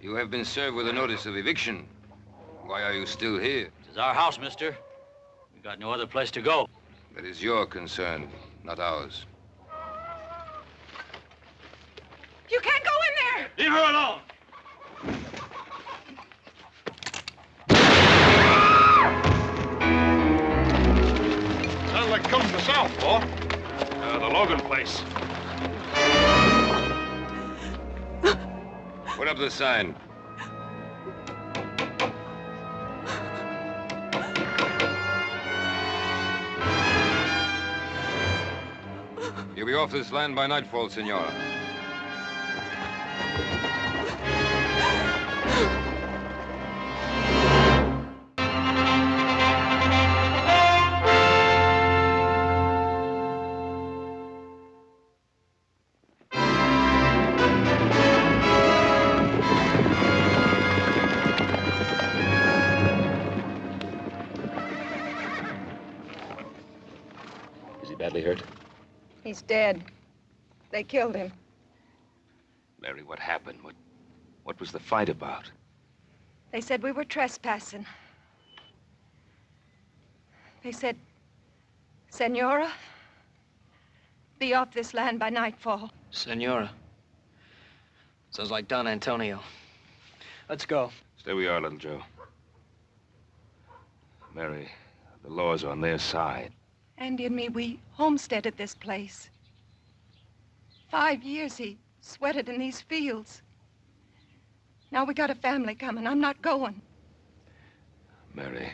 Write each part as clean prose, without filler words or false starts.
You have been served with a notice of eviction. Why are you still here? This is our house, mister. We got no other place to go. That is your concern, not ours. You can't go in there! Leave her alone! Sounds like coming from the south, boy. The Logan place. Put up the sign. You'll be off this land by nightfall, Senora. Is he badly hurt? He's dead. They killed him. Mary, what happened? What was the fight about? They said we were trespassing. They said, Senora, be off this land by nightfall. Senora. Sounds like Don Antonio. Let's go. Stay where you are, little Joe. Mary, the law's on their side. Andy and me, we homesteaded this place. 5 years he sweated in these fields. Now we got a family coming. I'm not going. Mary,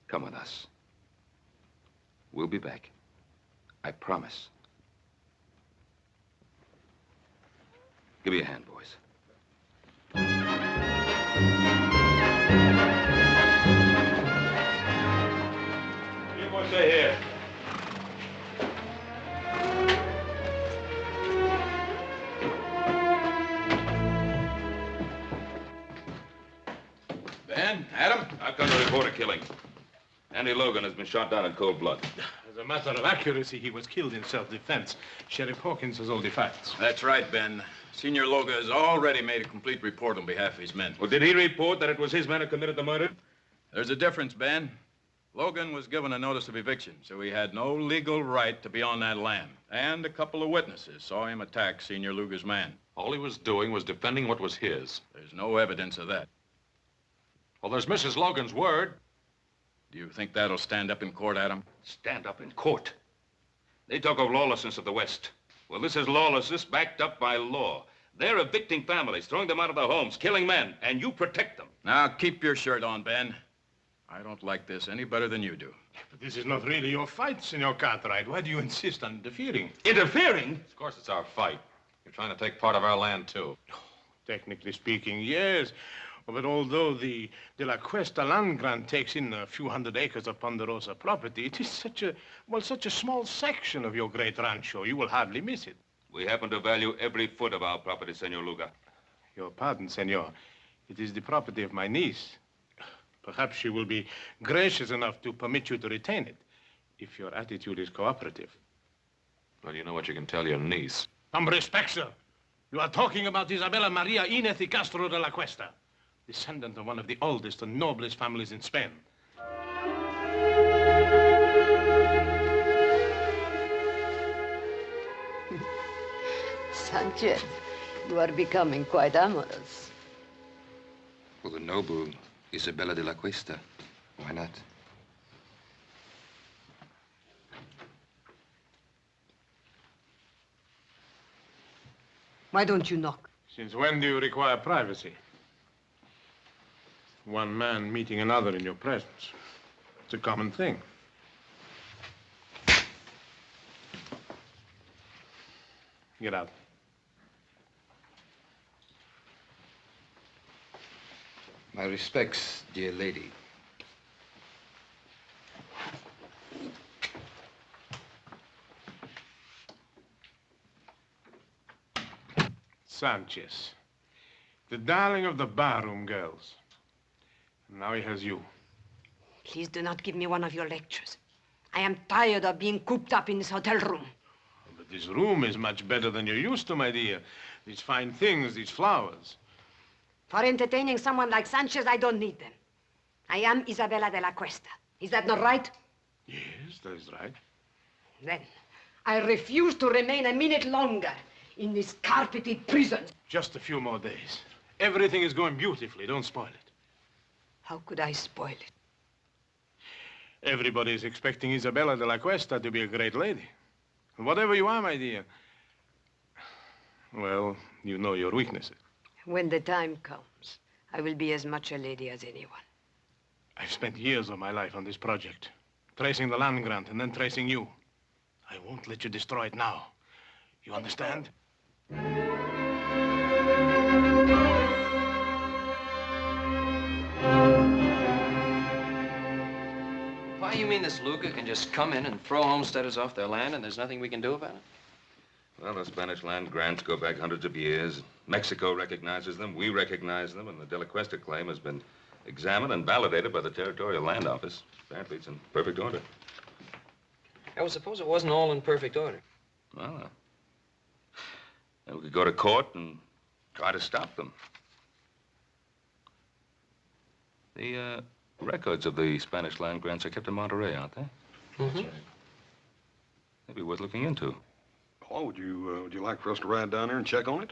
come with us. We'll be back. I promise. Give me a hand, boys. You boys stay here. Ben, Adam, I've come to report a killing. Andy Logan has been shot down in cold blood. As a matter of accuracy, he was killed in self-defense. Sheriff Hawkins has all the facts. That's right, Ben. Senior Logan has already made a complete report on behalf of his men. Well, did he report that it was his men who committed the murder? There's a difference, Ben. Logan was given a notice of eviction, so he had no legal right to be on that land. And a couple of witnesses saw him attack Senior Luger's man. All he was doing was defending what was his. There's no evidence of that. Well, there's Mrs. Logan's word. Do you think that'll stand up in court, Adam? Stand up in court. They talk of lawlessness of the West. Well, this is lawlessness backed up by law. They're evicting families, throwing them out of their homes, killing men, and you protect them. Now, keep your shirt on, Ben. I don't like this any better than you do. But this is not really your fight, Senor Cartwright. Why do you insist on interfering? Interfering? Of course, it's our fight. You're trying to take part of our land, too. Technically speaking, yes. But although the De La Cuesta land grant takes in a few hundred acres of Ponderosa property, it is such a small section of your great rancho, you will hardly miss it. We happen to value every foot of our property, Senor Luga. Your pardon, senor. It is the property of my niece. Perhaps she will be gracious enough to permit you to retain it, if your attitude is cooperative. Well, you know what you can tell your niece. Some respect, sir. You are talking about Isabella Maria Inez y Castro de la Cuesta, descendant of one of the oldest and noblest families in Spain. Sanchez, you are becoming quite amorous. For the noble Isabella de la Cuesta. Why not? Why don't you knock? Since when do you require privacy? One man meeting another in your presence. It's a common thing. Get out. My respects, dear lady. Sanchez, the darling of the barroom girls. And now he has you. Please do not give me one of your lectures. I am tired of being cooped up in this hotel room. But This room is much better than you're used to, my dear. These fine things, these flowers. For entertaining someone like Sanchez, I don't need them. I am Isabella de la Cuesta. Is that not right? Yes, that is right. Then, I refuse to remain a minute longer in this carpeted prison. Just a few more days. Everything is going beautifully. Don't spoil it. How could I spoil it? Everybody is expecting Isabella de la Cuesta to be a great lady. Whatever you are, my dear. Well, you know your weaknesses. When the time comes, I will be as much a lady as anyone. I've spent years of my life on this project, tracing the land grant and then tracing you. I won't let you destroy it now. You understand? Why, you mean this Luca can just come in and throw homesteaders off their land and there's nothing we can do about it? Well, the Spanish land grants go back hundreds of years. Mexico recognizes them, we recognize them, and the De La Cuesta claim has been examined and validated by the Territorial Land Office. Apparently, it's in perfect order. I would suppose it wasn't all in perfect order. Well, then we could go to court and try to stop them. The records of the Spanish land grants are kept in Monterey, aren't they? Mm-hmm. That's right. Maybe worth looking into. Paul, would you like for us to ride down there and check on it?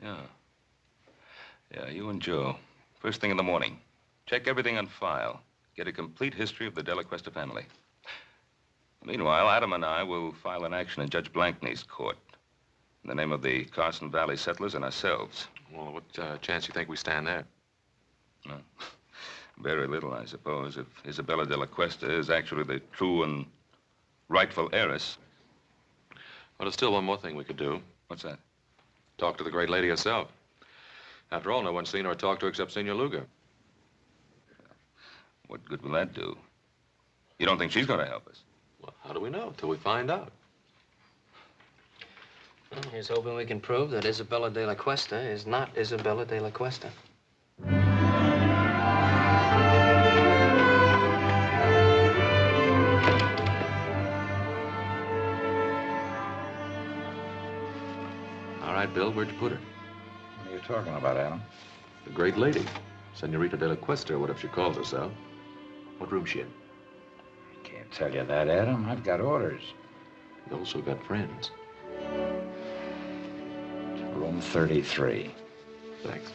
Yeah. Yeah, you and Joe. First thing in the morning. Check everything on file. Get a complete history of the De La Cuesta family. Meanwhile, Adam and I will file an action in Judge Blankney's court in the name of the Carson Valley settlers and ourselves. Well, what chance do you think we stand there? Well, very little, I suppose, if Isabella de la Cuesta is actually the true and rightful heiress. Well, there's still one more thing we could do. What's that? Talk to the great lady herself. After all, no one's seen her or talked to her except Senor Luga. What good will that do? You don't think she's going to help us? Well, how do we know till we find out? Well, here's hoping we can prove that Isabella de la Cuesta is not Isabella de la Cuesta. All right, Bill, where'd you put her? What are you talking about, Adam? The great lady. Senorita de la Cuesta, or whatever she calls herself. What room's she in? Can't tell you that, Adam. I've got orders. You also got friends. Room 33. Thanks.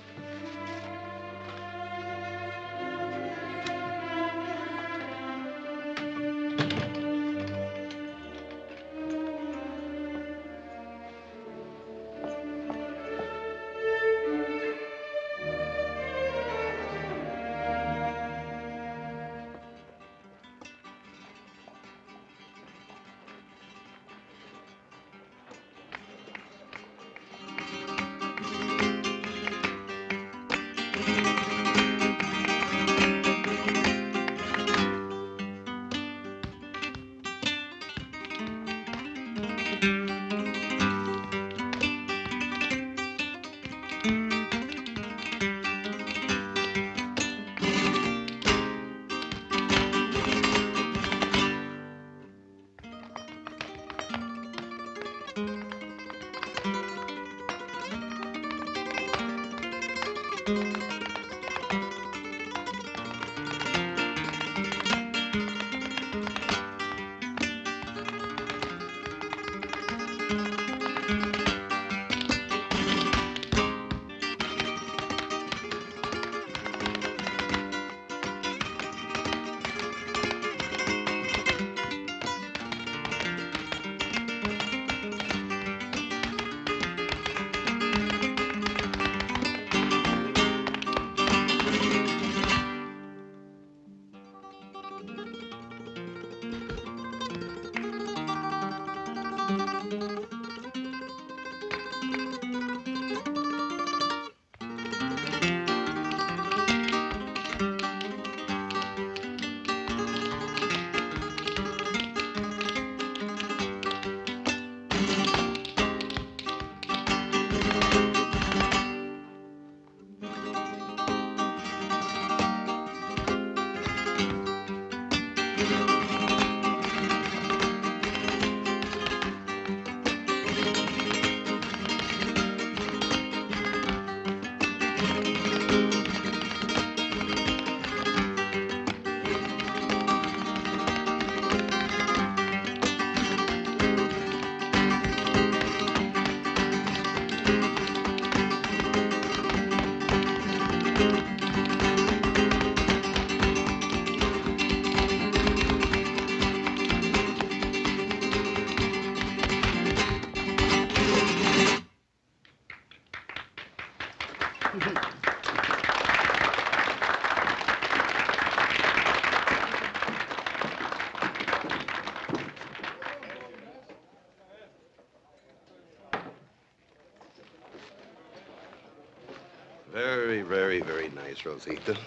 Very, very, very nice, Rosita.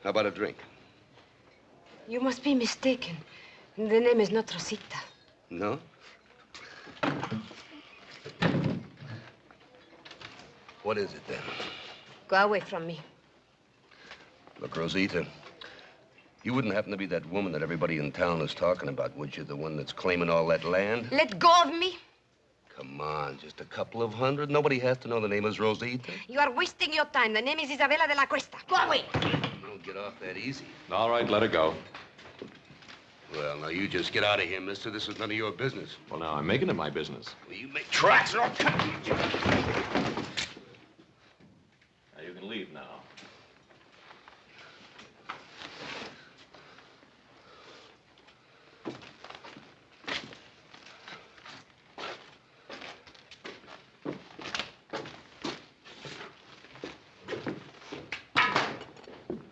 How about a drink? You must be mistaken. The name is not Rosita. No? What is it, then? Go away from me. Look, Rosita, you wouldn't happen to be that woman that everybody in town is talking about, would you? The one that's claiming all that land? Let go of me. Come on, just a couple of hundred. Nobody has to know the name is Rosita. You are wasting your time. The name is Isabella de la Cuesta. Go away. You don't get off that easy. All right, let her go. Well, now, you just get out of here, mister. This is none of your business. Well, now, I'm making it my business. Well, you make tracks or I'll cut you. Now, you can leave now.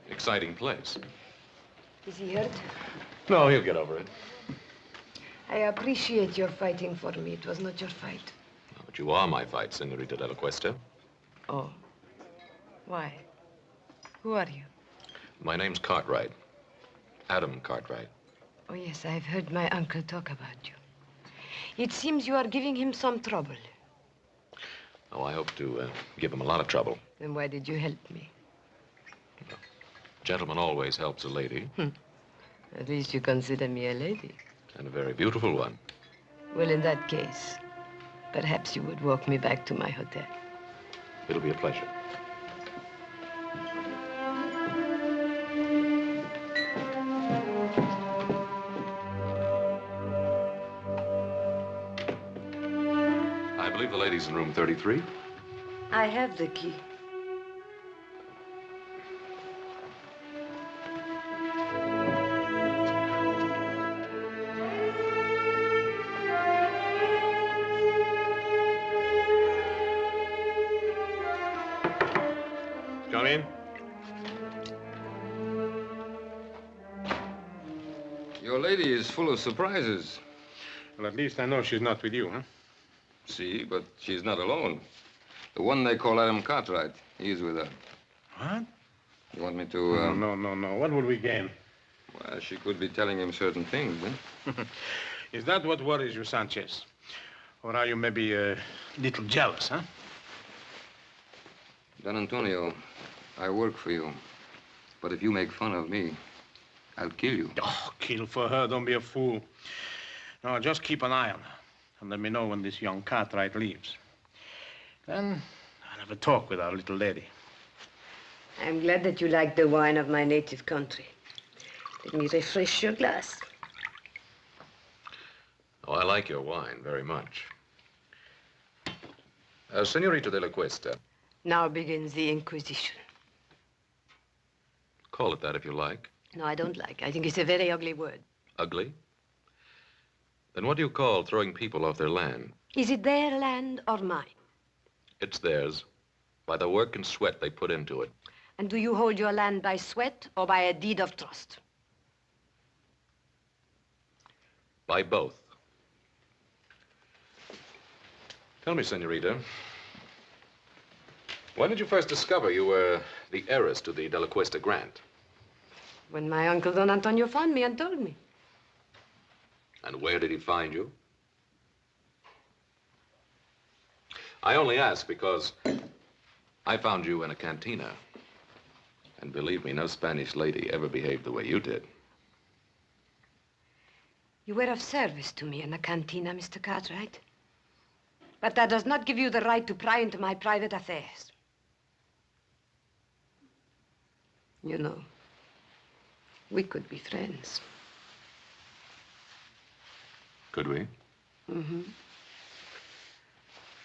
Exciting place. Is he hurt? No, he'll get over it. I appreciate your fighting for me. It was not your fight. But you are my fight, Senorita de la Cuesta. Oh. Why? Who are you? My name's Cartwright. Adam Cartwright. Oh, yes, I've heard my uncle talk about you. It seems you are giving him some trouble. Oh, I hope to give him a lot of trouble. Then why did you help me? Gentleman always helps a lady. At least you consider me a lady. And a very beautiful one. Well, in that case, perhaps you would walk me back to my hotel. It'll be a pleasure. I believe the lady's in room 33. I have the key. Come in. Your lady is full of surprises. Well, at least I know she's not with you, huh? See, but she's not alone. The one they call Adam Cartwright, he's with her. What? You want me to, No. What would we gain? Well, she could be telling him certain things, eh? Is that what worries you, Sanchez? Or are you maybe a little jealous, huh? Don Antonio, I work for you. But if you make fun of me, I'll kill you. Oh, kill for her. Don't be a fool. No, just keep an eye on her. And let me know when this young Cartwright leaves. Then I'll have a talk with our little lady. I'm glad that you like the wine of my native country. Let me refresh your glass. Oh, I like your wine very much. Senorita de la Cuesta. Now begins the Inquisition. Call it that if you like. No, I don't like. I think it's a very ugly word. Ugly? Then what do you call throwing people off their land? Is it their land or mine? It's theirs, by the work and sweat they put into it. And do you hold your land by sweat or by a deed of trust? By both. Tell me, Senorita, when did you first discover you were the heiress to the De La Cuesta grant? When my uncle Don Antonio found me and told me. And where did he find you? I only ask because I found you in a cantina. And believe me, no Spanish lady ever behaved the way you did. You were of service to me in a cantina, Mr. Cartwright. But that does not give you the right to pry into my private affairs. You know, we could be friends. Could we? Mm-hmm.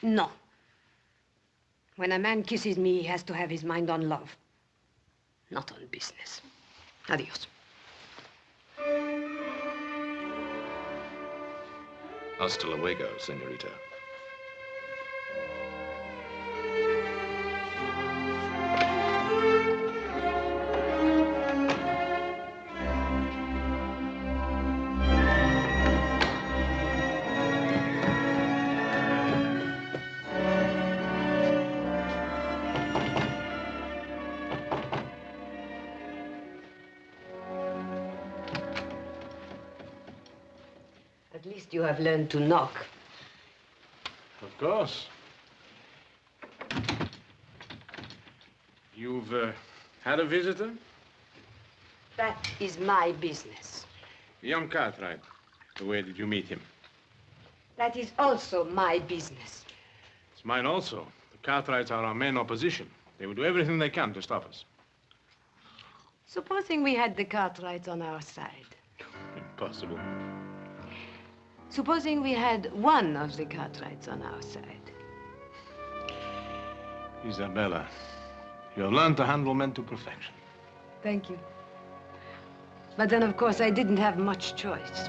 No. When a man kisses me, he has to have his mind on love, not on business. Adios. Hasta luego, senorita. least you have learned to knock. Of course. You've had a visitor? That is my business. Young Cartwright. Where did you meet him? That is also my business. It's mine also. The Cartwrights are our main opposition. They will do everything they can to stop us. Supposing we had the Cartwrights on our side. Impossible. Supposing we had one of the Cartwrights on our side. Isabella, you have learned to handle men to perfection. Thank you. But then, of course, I didn't have much choice.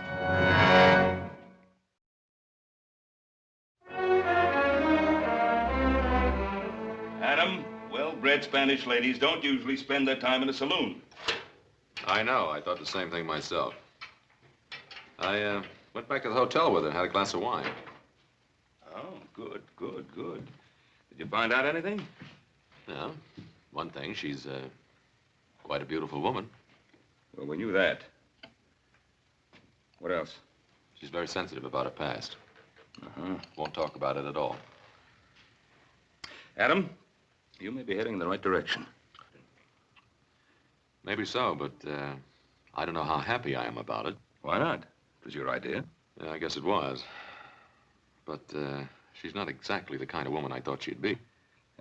Adam, well-bred Spanish ladies don't usually spend their time in a saloon. I know. I thought the same thing myself. I went back to the hotel with her and had a glass of wine. Oh, good, good, good. Did you find out anything? Yeah. One thing, she's quite a beautiful woman. Well, we knew that. What else? She's very sensitive about her past. Uh-huh. Won't talk about it at all. Adam, you may be heading in the right direction. Maybe so, but I don't know how happy I am about it. Why not? It was your idea. Yeah, I guess it was. But she's not exactly the kind of woman I thought she'd be.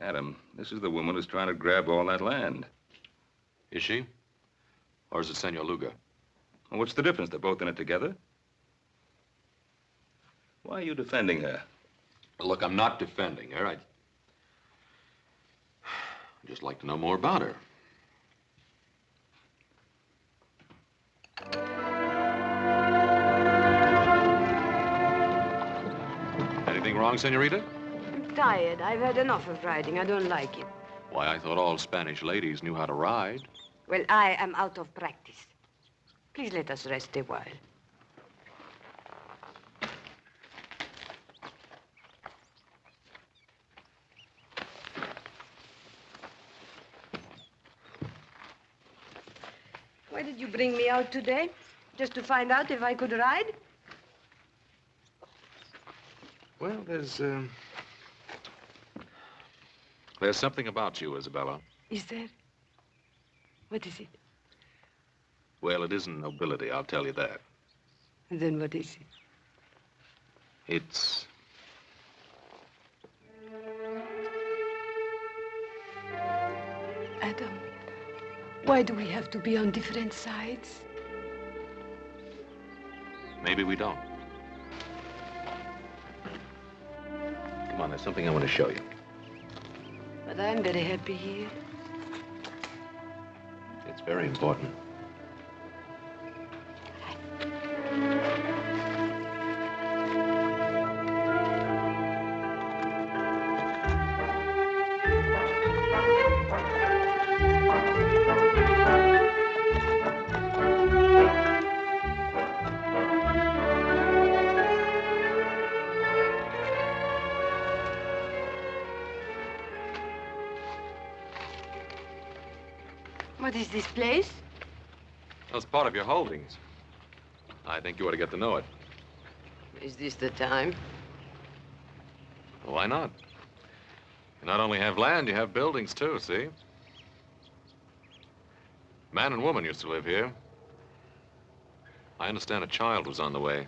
Adam, this is the woman who's trying to grab all that land. Is she? Or is it Senor Luga? Well, what's the difference? They're both in it together. Why are you defending her? Look, I'm not defending her. I'd just like to know more about her. Anything wrong, senorita? I'm tired. I've had enough of riding. I don't like it. Why, I thought all Spanish ladies knew how to ride. Well, I am out of practice. Please let us rest a while. Why did you bring me out today? Just to find out if I could ride? Well, there's something about you, Isabella. Is there? What is it? Well, it isn't nobility, I'll tell you that. Then what is it? It's... Adam, why do we have to be on different sides? Maybe we don't. Come on, there's something I want to show you. But I'm very happy here. It's very important. What is this place? That's part of your holdings. I think you ought to get to know it. Is this the time? Well, why not? You not only have land, you have buildings, too, see? Man and woman used to live here. I understand a child was on the way.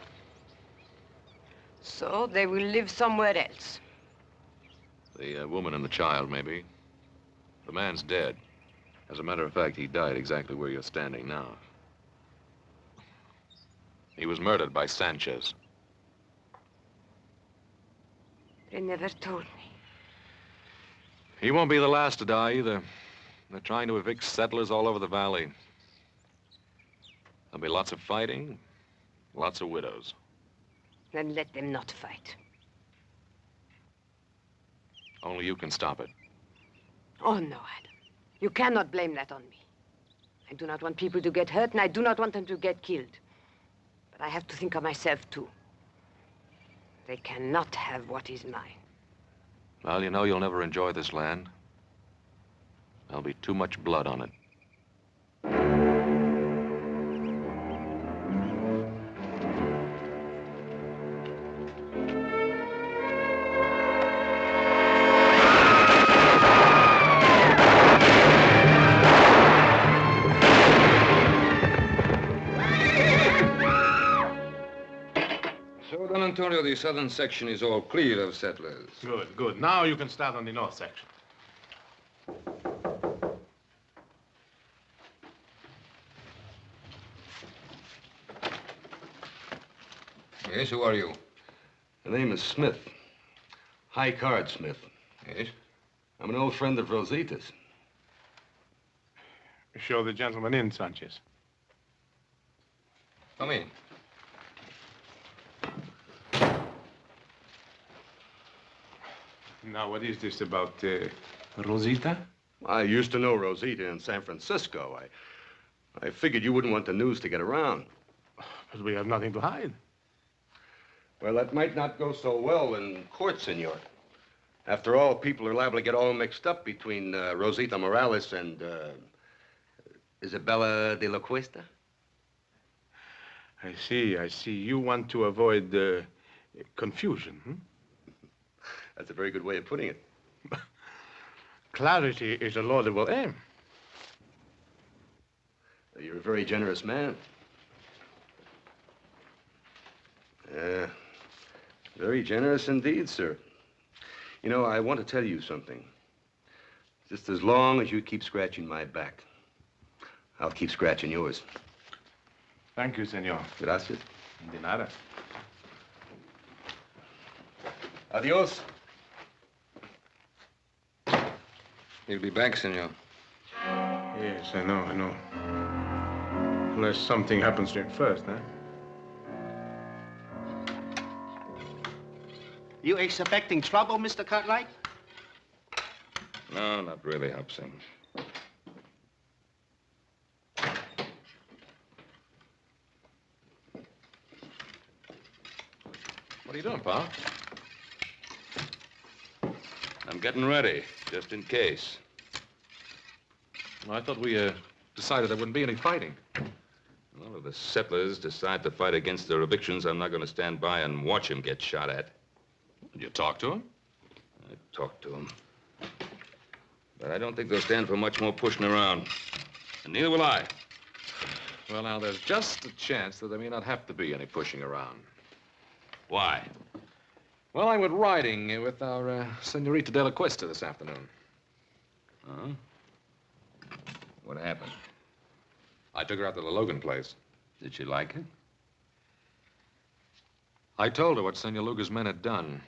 So they will live somewhere else. The woman and the child, maybe. The man's dead. As a matter of fact, he died exactly where you're standing now. He was murdered by Sanchez. They never told me. He won't be the last to die, either. They're trying to evict settlers all over the valley. There'll be lots of fighting, lots of widows. Then let them not fight. Only you can stop it. Oh, no, Adam. You cannot blame that on me. I do not want people to get hurt, and I do not want them to get killed. But I have to think of myself, too. They cannot have what is mine. Well, you know you'll never enjoy this land. There'll be too much blood on it. Antonio, the southern section is all clear of settlers. Good, good. Now you can start on the north section. Yes, who are you? The name is Smith. High Card Smith. Yes? I'm an old friend of Rosita's. Show the gentleman in, Sanchez. Come in. Now, what is this about Rosita? I used to know Rosita in San Francisco. I figured you wouldn't want the news to get around. But we have nothing to hide. Well, that might not go so well in court, senor. After all, people are liable to get all mixed up between Rosita Morales and Isabella de la Cuesta. I see, I see. You want to avoid confusion, hmm? That's a very good way of putting it. Clarity is a laudable aim. You're a very generous man. Very generous indeed, sir. You know, I want to tell you something. Just as long as you keep scratching my back, I'll keep scratching yours. Thank you, senor. Gracias. De nada. Adios. He'll be back, senor. Yes, I know, I know. Unless something happens to him first, huh? You expecting trouble, Mr. Cartwright? No, not really, Hobson. What are you doing, Pa? I'm getting ready, just in case. Well, I thought we decided there wouldn't be any fighting. Well, if the settlers decide to fight against their evictions, I'm not going to stand by and watch them get shot at. Did you talk to him? I talked to them. But I don't think they'll stand for much more pushing around. And neither will I. Well, now, there's just a chance that there may not have to be any pushing around. Why? Well, I went riding with our Senorita de la Cuesta this afternoon. Huh? What happened? I took her out to the Logan place. Did she like it? I told her what Senor Luga's men had done.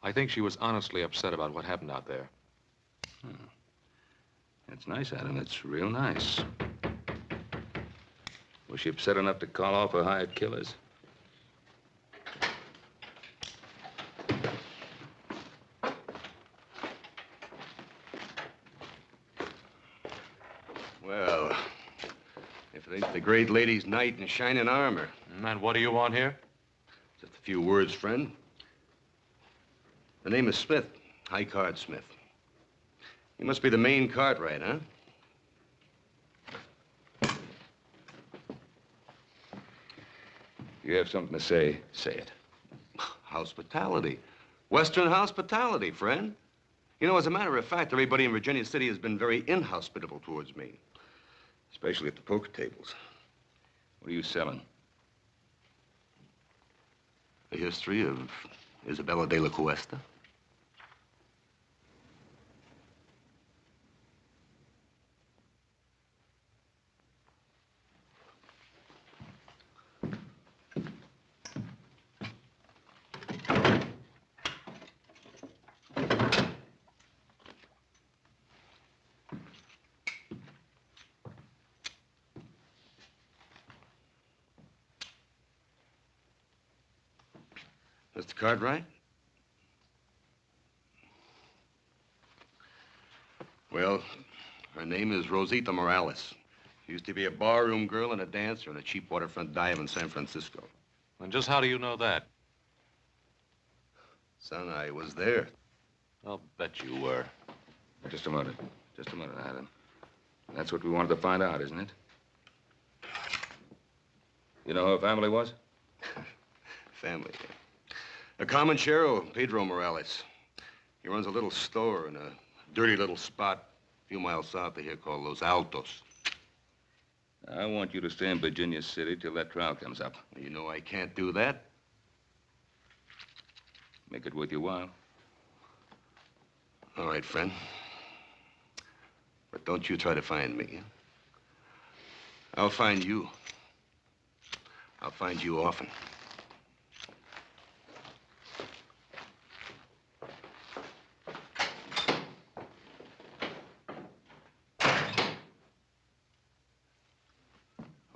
I think she was honestly upset about what happened out there. Oh. That's nice, Adam. That's real nice. Was she upset enough to call off her hired killers? Well, if it ain't the great lady's knight in shining armor. And what do you want here? Just a few words, friend. The name is Smith, High Card Smith. You must be the main Cartwright, huh? You have something to say, say it. Hospitality. Western hospitality, friend. You know, as a matter of fact, everybody in Virginia City has been very inhospitable towards me. Especially at the poker tables. What are you selling? The history of Isabella de la Cuesta. Mr. Cartwright? Well, her name is Rosita Morales. She used to be a barroom girl and a dancer in a cheap waterfront dive in San Francisco. And just how do you know that? Son, I was there. I'll bet you were. Just a minute. Just a minute, Adam. That's what we wanted to find out, isn't it? You know who her family was? Family. A comanchero, Pedro Morales. He runs a little store in a dirty little spot a few miles south of here called Los Altos. I want you to stay in Virginia City till that trial comes up. You know I can't do that. Make it worth your while. All right, friend. But don't you try to find me. I'll find you. I'll find you often.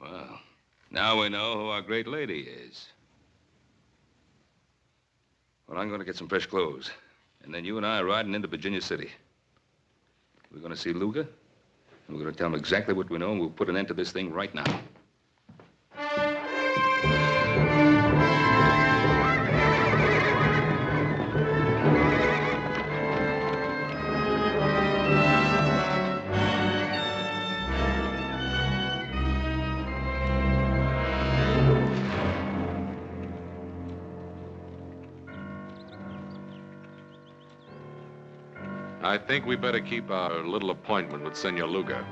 Well, now we know who our great lady is. Well, I'm going to get some fresh clothes. And then you and I are riding into Virginia City. We're going to see Luga, and we're going to tell him exactly what we know, and we'll put an end to this thing right now. I think we better keep our little appointment with Senor Luga.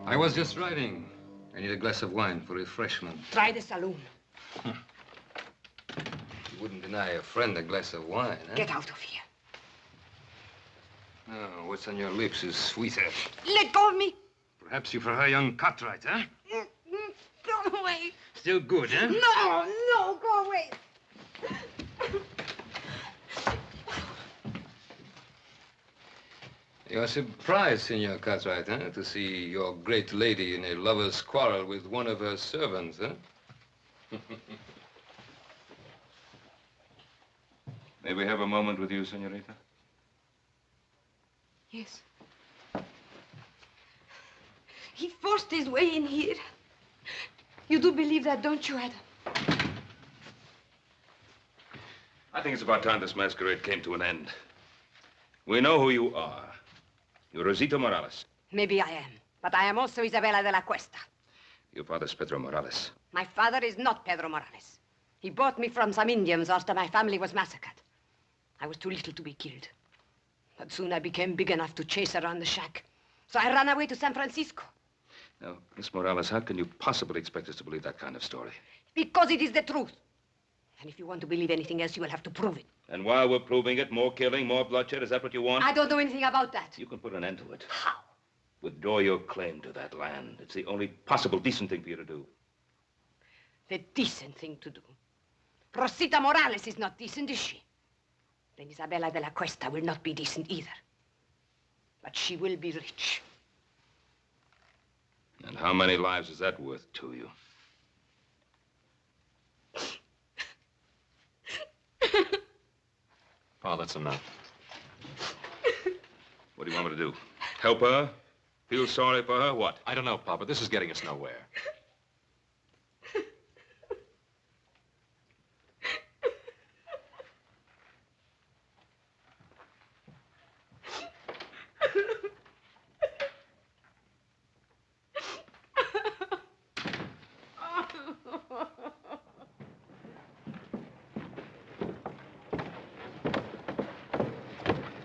I was just riding. I need a glass of wine for refreshment. Try the saloon. You wouldn't deny a friend a glass of wine, huh? Get out of here. Oh, what's on your lips is sweeter. Let go of me. Perhaps you prefer young Cartwright, huh? Go away. Still good, huh? No, go away. You're surprised, Senor Cartwright, huh? To see your great lady in a lover's quarrel with one of her servants, huh? May we have a moment with you, senorita? Yes. He forced his way in here. You do believe that, don't you, Adam? I think it's about time this masquerade came to an end. We know who you are. You're Rosita Morales. Maybe I am, but I am also Isabella de la Cuesta. Your father's Pedro Morales. My father is not Pedro Morales. He bought me from some Indians after my family was massacred. I was too little to be killed. But soon I became big enough to chase around the shack. So I ran away to San Francisco. Now, Miss Morales, how can you possibly expect us to believe that kind of story? Because it is the truth. And if you want to believe anything else, you will have to prove it. And while we're proving it, more killing, more bloodshed, is that what you want? I don't know anything about that. You can put an end to it. How? Withdraw your claim to that land. It's the only possible decent thing for you to do. The decent thing to do. Rosita Morales is not decent, is she? Then Isabella de la Cuesta will not be decent either. But she will be rich. And how many lives is that worth to you? Pa, that's enough. What do you want me to do? Help her? Feel sorry for her? What? I don't know, Pa, but this is getting us nowhere.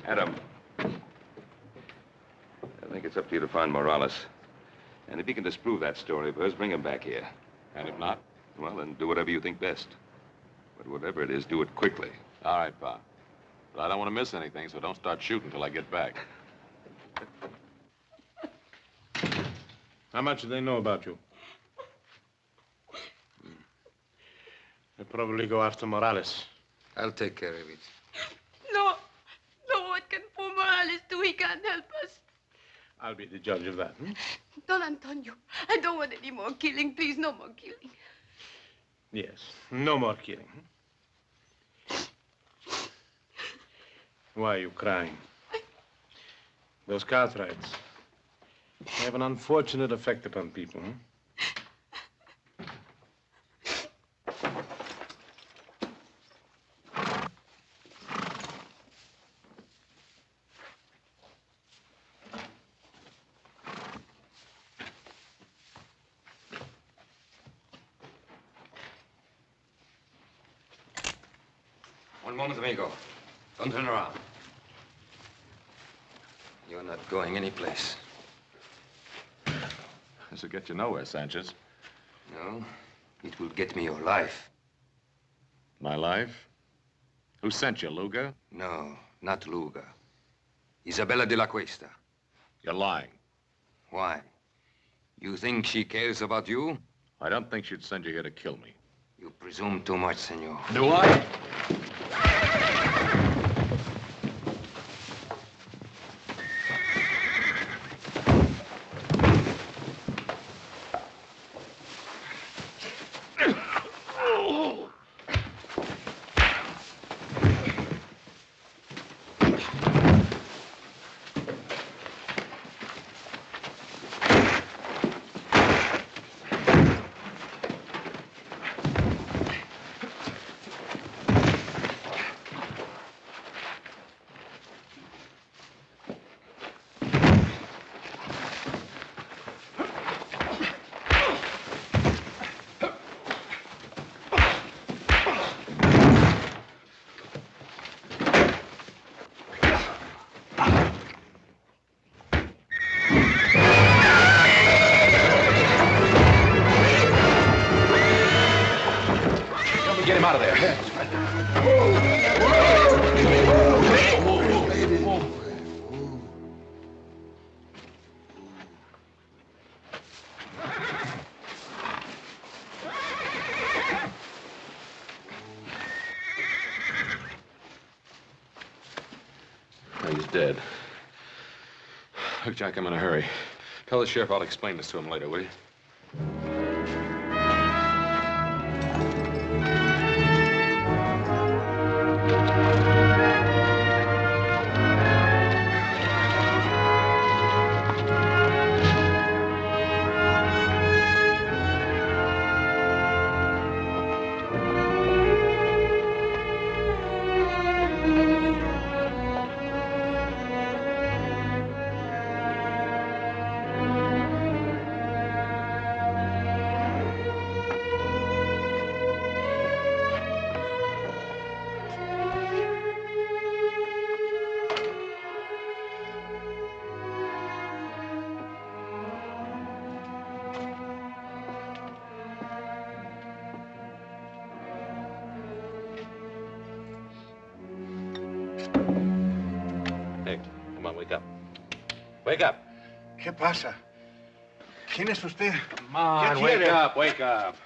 Adam, I think it's up to you to find Morales. And if you can disprove that story of hers, bring him back here. And if not? Well, then do whatever you think best. But whatever it is, do it quickly. All right, Pa. But I don't want to miss anything, so don't start shooting till I get back. How much do they know about you? They probably go after Morales. I'll take care of it. No, what can poor Morales do? He can't help us. I'll be the judge of that. Don Antonio, I don't want any more killing. Please, no more killing. Yes, no more killing. Why are you crying? Those Cartwrights, they have an unfortunate effect upon people. One moment, amigo. Don't turn around. You're not going anyplace. This will get you nowhere, Sanchez. No, it will get me your life. My life? Who sent you, Luga? No, not Luga. Isabella de la Cuesta. You're lying. Why? You think she cares about you? I don't think she'd send you here to kill me. You presume too much, senor. Do I? Get him out of there. Oh, he's dead. Look, Jack, I'm in a hurry. Tell the sheriff I'll explain this to him later, will you? Wake up. ¿Qué pasa? ¿Quién es usted? Come on, wake up, wake up.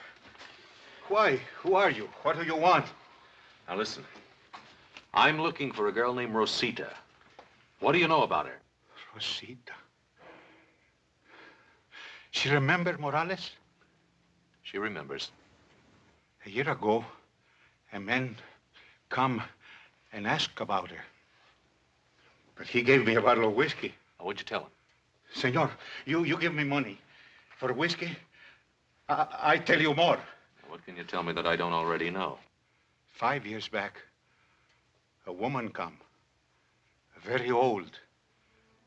Why? Who are you? What do you want? Now listen. I'm looking for a girl named Rosita. What do you know about her? Rosita. She remember Morales? She remembers. A year ago, a man come and ask about her. But he gave me a bottle of whiskey. What'd you tell him? Senor, you give me money for whiskey. I tell you more. What can you tell me that I don't already know? 5 years back, a woman come, very old,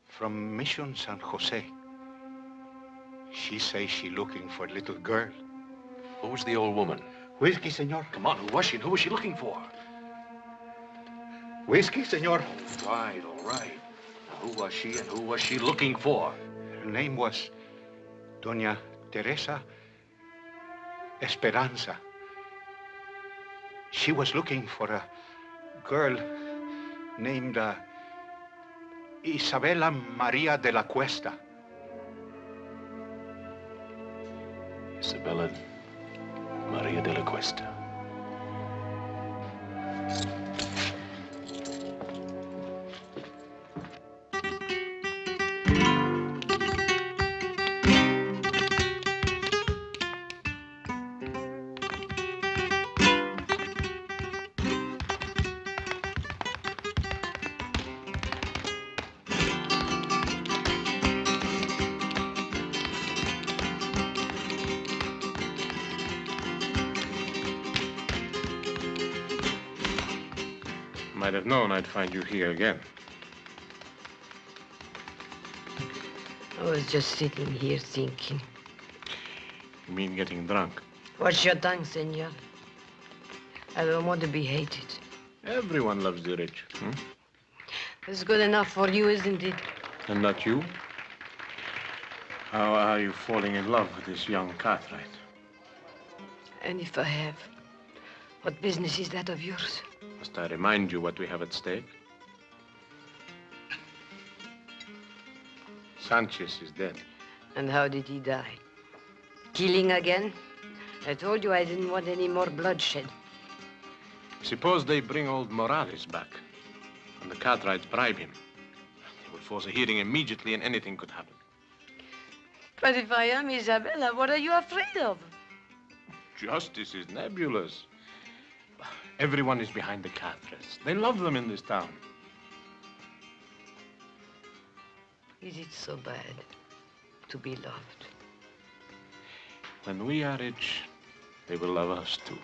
from Mission San Jose. She say she looking for a little girl. Who was the old woman? Whiskey, senor. Come on, who was she and who was she looking for? Whiskey, senor. All right. Now, who was she and who was she looking for? Her name was Doña Teresa Esperanza. She was looking for a girl named Isabella Maria de la Cuesta. Isabella Maria de la Cuesta. Might have known I'd find you here again. I was just sitting here thinking. You mean getting drunk? Watch your tongue, senor. I don't want to be hated. Everyone loves the rich. It's good enough for you, isn't it? And not you? How are you falling in love with this young Cartwright? And if I have, what business is that of yours? Must I remind you what we have at stake? Sanchez is dead. And how did he die? Killing again? I told you I didn't want any more bloodshed. Suppose they bring old Morales back, and the Cartwrights bribe him. They would force a hearing immediately, and anything could happen. But if I am Isabella, what are you afraid of? Justice is nebulous. Everyone is behind the Cartwrights. They love them in this town. Is it so bad to be loved? When we are rich, they will love us too.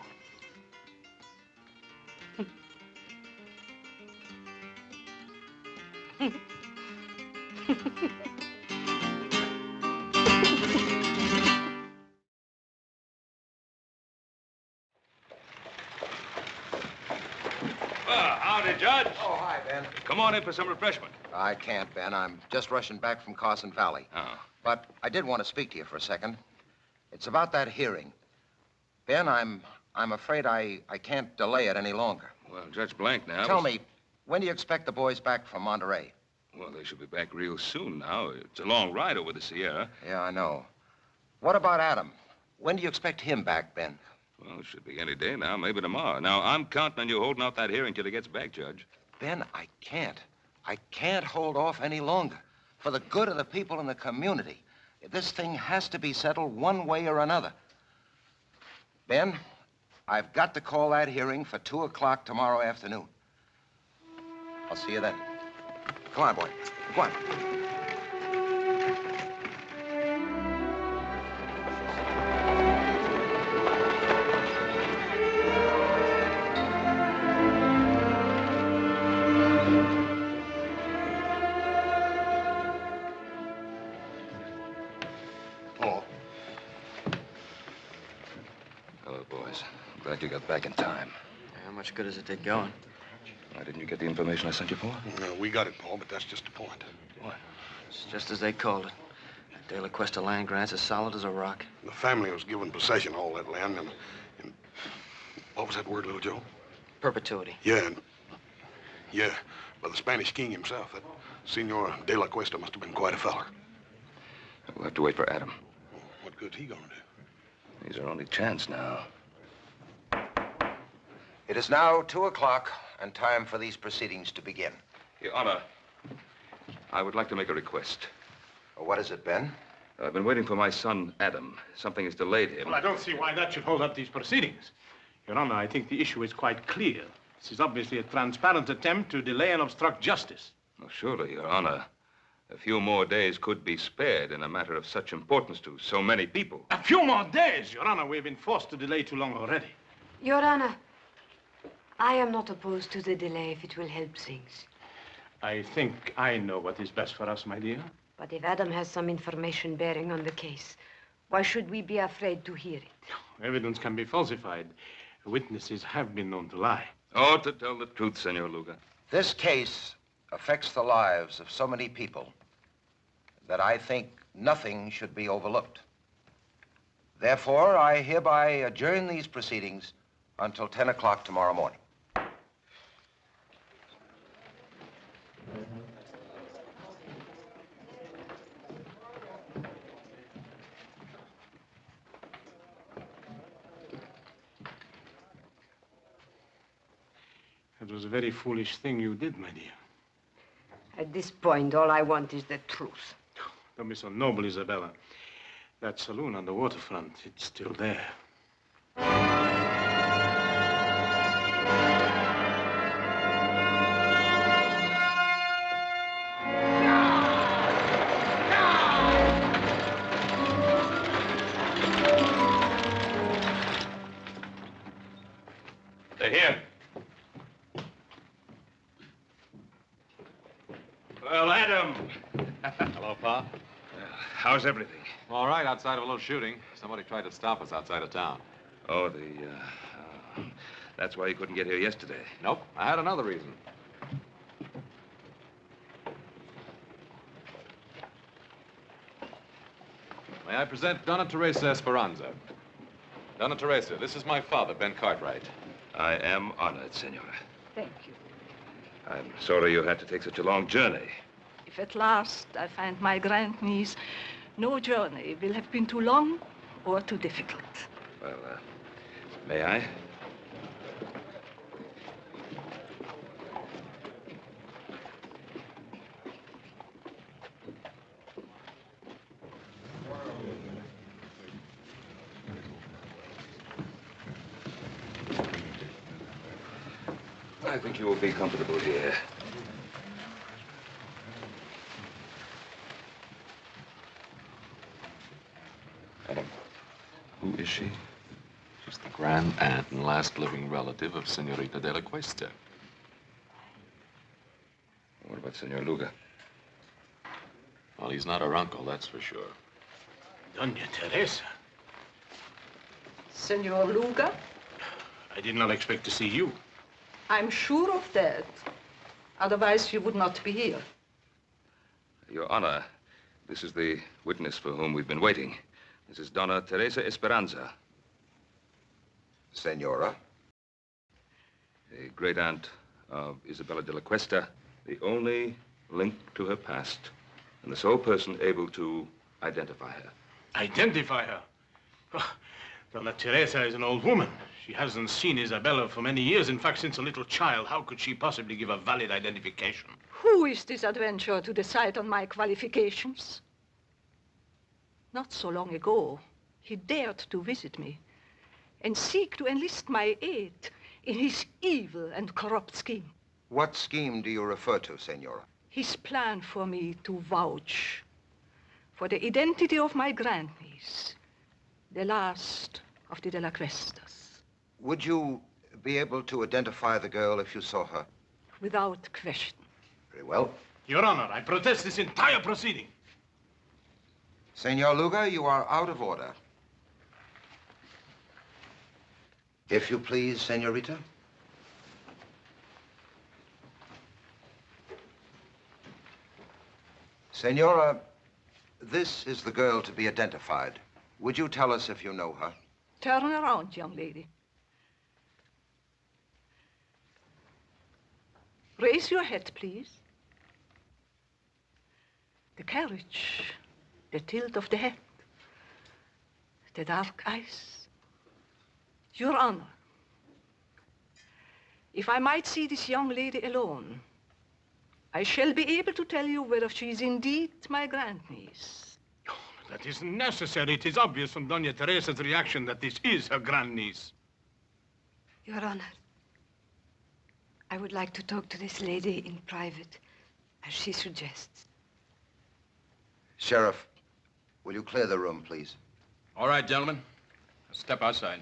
Howdy, Judge. Oh, hi, Ben. Come on in for some refreshment. I can't, Ben. I'm just rushing back from Carson Valley. Oh. But I did want to speak to you for a second. It's about that hearing. Ben, I'm afraid I can't delay it any longer. Well, Judge Blank now. Tell me, when do you expect the boys back from Monterey? Well, they should be back real soon now. It's a long ride over the Sierra. Yeah, I know. What about Adam? When do you expect him back, Ben? Well, it should be any day now, maybe tomorrow. Now, I'm counting on you holding out that hearing till he gets back, Judge. Ben, I can't. I can't hold off any longer. For the good of the people in the community, this thing has to be settled one way or another. Ben, I've got to call that hearing for 2 o'clock tomorrow afternoon. I'll see you then. Come on, boy. Come on. Hello, boys. I'm glad you got back in time. How much good does it take going? Why didn't you get the information I sent you for? No, we got it, Paul, but that's just the point. What? It's just as they called it. The De La Cuesta land grant's as solid as a rock. The family was given possession of all that land, and what was that word, little Joe? Perpetuity. Yeah, by the Spanish king himself. That Senor De La Cuesta must have been quite a feller. We'll have to wait for Adam. What good's he gonna do? He's our only chance now. It is now 2 o'clock and time for these proceedings to begin. Your Honor, I would like to make a request. What is it, Ben? I've been waiting for my son, Adam. Something has delayed him. Well, I don't see why that should hold up these proceedings. Your Honor, I think the issue is quite clear. This is obviously a transparent attempt to delay and obstruct justice. Oh, surely, Your Honor. A few more days could be spared in a matter of such importance to so many people. A few more days, Your Honor. We've been forced to delay too long already. Your Honor, I am not opposed to the delay if it will help things. I think I know what is best for us, my dear. But if Adam has some information bearing on the case, why should we be afraid to hear it? Evidence can be falsified. Witnesses have been known to lie. Oh, to tell the truth, Senor Luga. This case affects the lives of so many people that I think nothing should be overlooked. Therefore, I hereby adjourn these proceedings until 10 o'clock tomorrow morning. It was a very foolish thing you did, my dear. At this point, all I want is the truth. Don't be so noble, Isabella. That saloon on the waterfront, it's still there. They're here. Well, Adam. Hello, Pa. How's everything? All right, outside of a little shooting. Somebody tried to stop us outside of town. Oh, That's why you couldn't get here yesterday. Nope, I had another reason. May I present Donna Teresa Esperanza? Donna Teresa, this is my father, Ben Cartwright. I am honored, Senora. Thank you. I'm sorry you had to take such a long journey. If at last I find my grandniece, no journey will have been too long or too difficult. Well, may I? I think you will be comfortable here. Adam, who is she? She's the grand aunt and last living relative of Senorita de la Cuesta. What about Senor Luga? Well, he's not her uncle, that's for sure. Doña Teresa. Senor Luga? I did not expect to see you. I'm sure of that. Otherwise, you would not be here. Your Honor, this is the witness for whom we've been waiting. This is Donna Teresa Esperanza. Senora? A great-aunt of Isabella de la Cuesta, the only link to her past, and the sole person able to identify her. Identify her? Oh, Donna Teresa is an old woman. She hasn't seen Isabella for many years. In fact, since a little child. How could she possibly give a valid identification? Who is this adventurer to decide on my qualifications? Not so long ago, he dared to visit me and seek to enlist my aid in his evil and corrupt scheme. What scheme do you refer to, Senora? His plan for me to vouch for the identity of my grandniece, the last of the De La Cuestas. Would you be able to identify the girl if you saw her? Without question. Very well. Your Honor, I protest this entire proceeding. Senor Luga, you are out of order. If you please, Senorita. Senora, this is the girl to be identified. Would you tell us if you know her? Turn around, young lady. Raise your head, please. The carriage, the tilt of the head, the dark eyes. Your Honor, if I might see this young lady alone, I shall be able to tell you whether she is indeed my grandniece. Oh, that isn't necessary. It is obvious from Doña Teresa's reaction that this is her grandniece. Your Honor, I would like to talk to this lady in private, as she suggests. Sheriff, will you clear the room, please? All right, gentlemen. Step outside.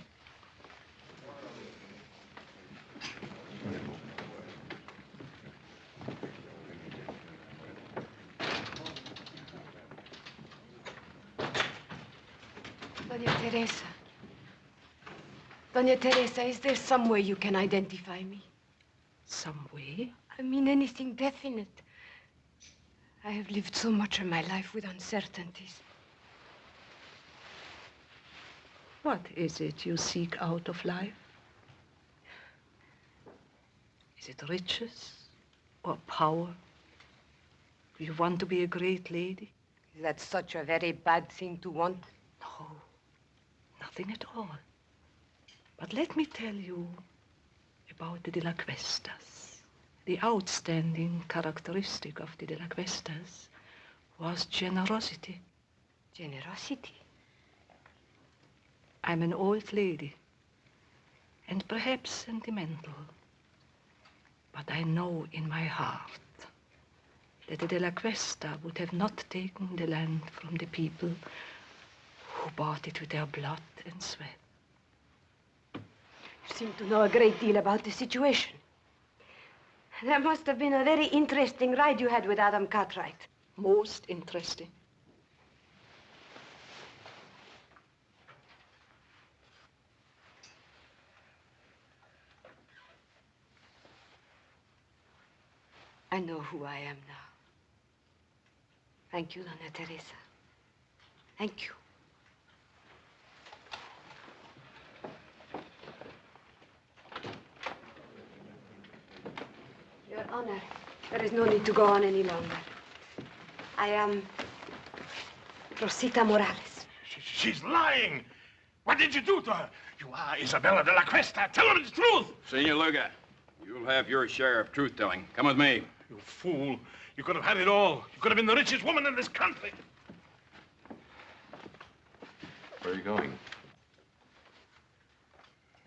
Doña Teresa. Doña Teresa, is there some way you can identify me? Some way? I mean anything definite. I have lived so much of my life with uncertainties. What is it you seek out of life? Is it riches or power? Do you want to be a great lady? Is that such a very bad thing to want? No, nothing at all. But let me tell you about the De La Cuestas. The outstanding characteristic of the De La Cuestas was generosity. Generosity? I'm an old lady, and perhaps sentimental. But I know in my heart that the De La Cuesta would have not taken the land from the people who bought it with their blood and sweat. You seem to know a great deal about the situation. That must have been a very interesting ride you had with Adam Cartwright. Most interesting. I know who I am now. Thank you, Dona Teresa. Thank you. Your Honor, there is no need to go on any longer. I am Rosita Morales. She's lying. What did you do to her? You are Isabella de la Cuesta. Tell her the truth. Senor Luga, you'll have your share of truth-telling. Come with me. You fool. You could have had it all. You could have been the richest woman in this country. Where are you going?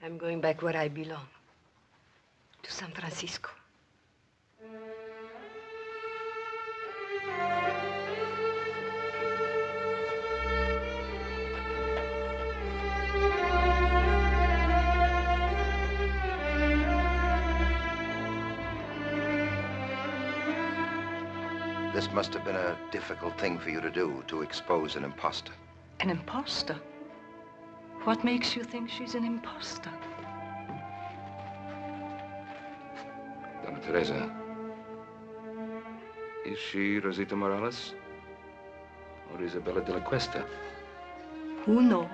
I'm going back where I belong. To San Francisco. This must have been a difficult thing for you to do, to expose an imposter. An imposter? What makes you think she's an imposter? Donna Teresa, is she Rosita Morales or Isabella de la Cuesta? Who knows?